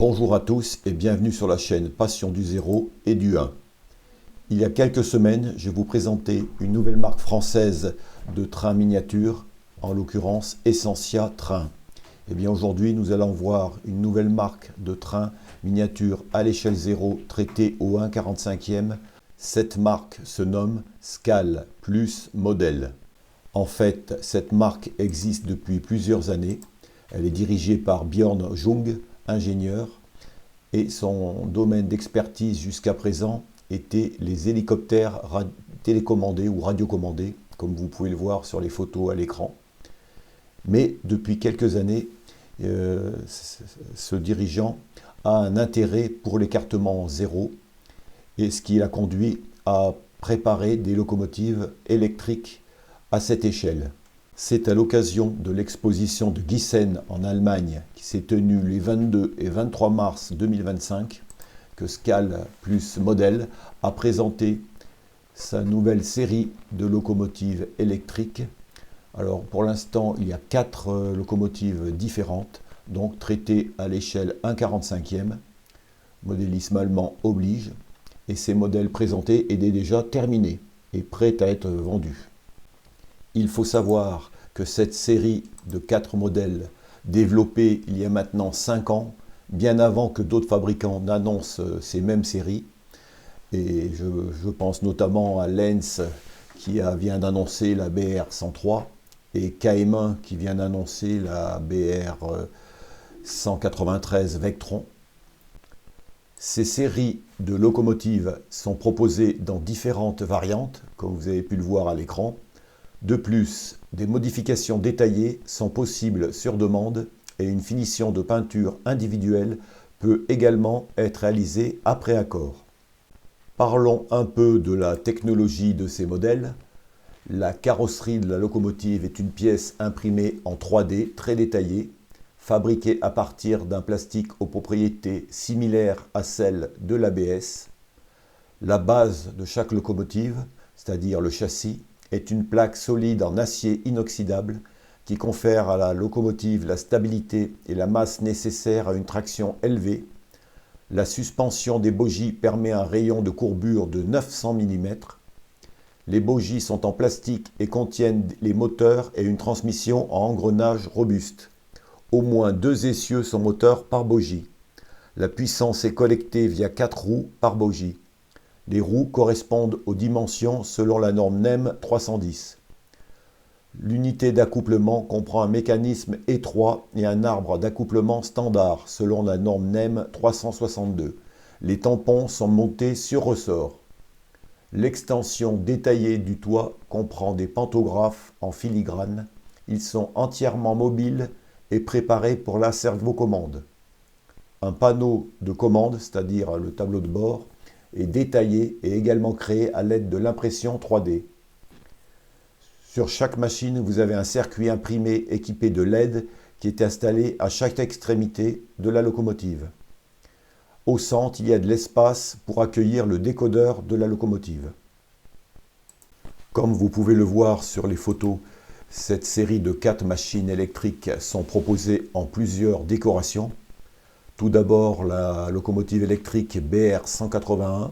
Bonjour à tous et bienvenue sur la chaîne Passion du 0 et du 1. Il y a quelques semaines, je vous présentais une nouvelle marque française de trains miniatures, en l'occurrence Essentia Train. Et bien aujourd'hui, nous allons voir une nouvelle marque de train miniature à l'échelle 0 traitée au 1/45e. Cette marque se nomme Scale Plus Model. En fait, cette marque existe depuis plusieurs années. Elle est dirigée par Björn Jung, ingénieur, et son domaine d'expertise jusqu'à présent était les hélicoptères télécommandés ou radiocommandés, comme vous pouvez le voir sur les photos à l'écran. Mais depuis quelques années, ce dirigeant a un intérêt pour l'écartement zéro, et ce qui l'a conduit à préparer des locomotives électriques à cette échelle. C'est à l'occasion de l'exposition de Gießen en Allemagne, qui s'est tenue les 22 et 23 mars 2025, que Scale Plus Model a présenté sa nouvelle série de locomotives électriques. Alors pour l'instant, il y a 4 locomotives différentes, donc traitées à l'échelle 1/45e. Modélisme allemand oblige, et ces modèles présentés étaient déjà terminés et prêts à être vendus. Il faut savoir que cette série de 4 modèles, développés il y a maintenant 5 ans, bien avant que d'autres fabricants n'annoncent ces mêmes séries, et je pense notamment à Lenz qui vient d'annoncer la BR-103 et KM1 qui vient d'annoncer la BR-193 Vectron. Ces séries de locomotives sont proposées dans différentes variantes, comme vous avez pu le voir à l'écran. De plus, des modifications détaillées sont possibles sur demande et une finition de peinture individuelle peut également être réalisée après accord. Parlons un peu de la technologie de ces modèles. La carrosserie de la locomotive est une pièce imprimée en 3D très détaillée, fabriquée à partir d'un plastique aux propriétés similaires à celles de l'ABS. La base de chaque locomotive, c'est-à-dire le châssis, est une plaque solide en acier inoxydable qui confère à la locomotive la stabilité et la masse nécessaires à une traction élevée. La suspension des bogies permet un rayon de courbure de 900 mm. Les bogies sont en plastique et contiennent les moteurs et une transmission en engrenage robuste. Au moins 2 essieux sont moteurs par bogie. La puissance est collectée via 4 roues par bogie. Les roues correspondent aux dimensions selon la norme NEM 310. L'unité d'accouplement comprend un mécanisme étroit et un arbre d'accouplement standard selon la norme NEM 362. Les tampons sont montés sur ressort. L'extension détaillée du toit comprend des pantographes en filigrane. Ils sont entièrement mobiles et préparés pour la servocommande. Un panneau de commande, c'est-à-dire le tableau de bord, est détaillé et également créé à l'aide de l'impression 3D. Sur chaque machine, vous avez un circuit imprimé équipé de LED qui est installé à chaque extrémité de la locomotive. Au centre, il y a de l'espace pour accueillir le décodeur de la locomotive. Comme vous pouvez le voir sur les photos, cette série de 4 machines électriques sont proposées en plusieurs décorations. Tout d'abord, la locomotive électrique BR-181.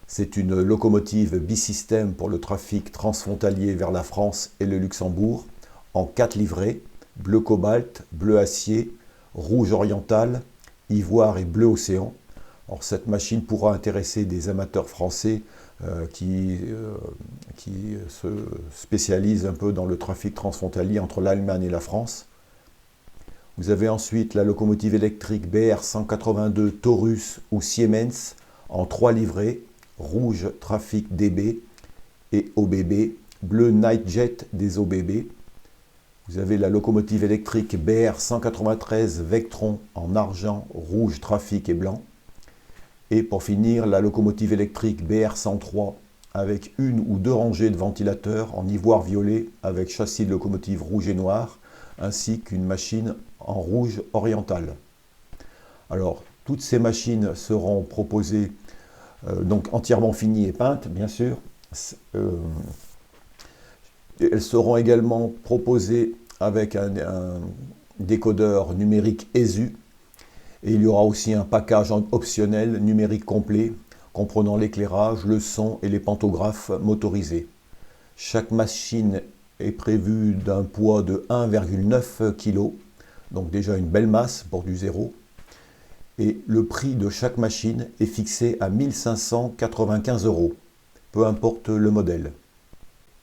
C'est une locomotive bisystème pour le trafic transfrontalier vers la France et le Luxembourg, en 4 livrées, bleu cobalt, bleu acier, rouge oriental, ivoire et bleu océan. Alors, cette machine pourra intéresser des amateurs français qui se spécialisent un peu dans le trafic transfrontalier entre l'Allemagne et la France. Vous avez ensuite la locomotive électrique BR-182 Taurus ou Siemens en 3 livrées, rouge Trafic DB et OBB, bleu Nightjet des OBB. Vous avez la locomotive électrique BR-193 Vectron en argent, rouge Trafic et blanc. Et pour finir, la locomotive électrique BR-103 avec 1 ou 2 rangées de ventilateurs en ivoire violet avec châssis de locomotive rouge et noir, ainsi qu'une machine en rouge oriental. Alors, toutes ces machines seront proposées, donc entièrement finies et peintes, bien sûr. Elles seront également proposées avec un décodeur numérique ESU Et il y aura aussi un package optionnel numérique complet, comprenant l'éclairage, le son et les pantographes motorisés. Chaque machine est prévue d'un poids de 1,9 kg, donc déjà une belle masse pour du zéro. Et le prix de chaque machine est fixé à 1 595 €, peu importe le modèle.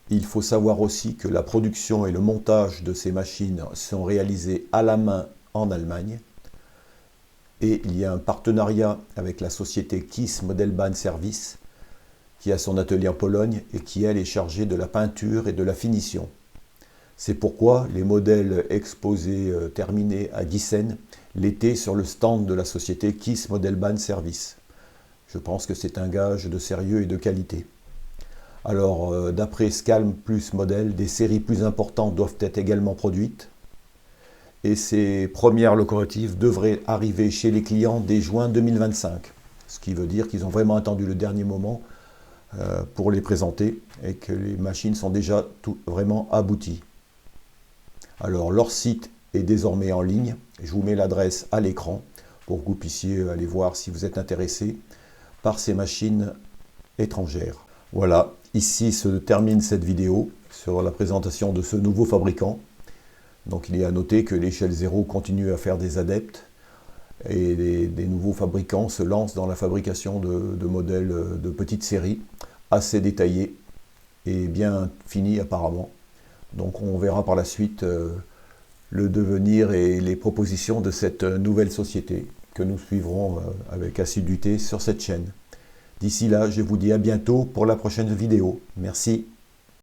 Il faut savoir aussi que la production et le montage de ces machines sont réalisés à la main en Allemagne. Et il y a un partenariat avec la société KISS Modelbahn Service, qui a son atelier en Pologne et qui, elle, est chargée de la peinture et de la finition. C'est pourquoi les modèles exposés terminés à Gießen l'étaient sur le stand de la société KISS Modelbahn Service. Je pense que c'est un gage de sérieux et de qualité. Alors, d'après Scalm Plus Model, des séries plus importantes doivent être également produites. Et ces premières locomotives devraient arriver chez les clients dès juin 2025. Ce qui veut dire qu'ils ont vraiment attendu le dernier moment pour les présenter et que les machines sont déjà vraiment abouties. Alors, leur site est désormais en ligne. Je vous mets l'adresse à l'écran pour que vous puissiez aller voir si vous êtes intéressé par ces machines étrangères. Voilà, ici se termine cette vidéo sur la présentation de ce nouveau fabricant. Donc il est à noter que l'échelle 0 continue à faire des adeptes et des nouveaux fabricants se lancent dans la fabrication de modèles de petites séries assez détaillés et bien finis apparemment. Donc on verra par la suite le devenir et les propositions de cette nouvelle société que nous suivrons avec assiduité sur cette chaîne. D'ici là, je vous dis à bientôt pour la prochaine vidéo. Merci.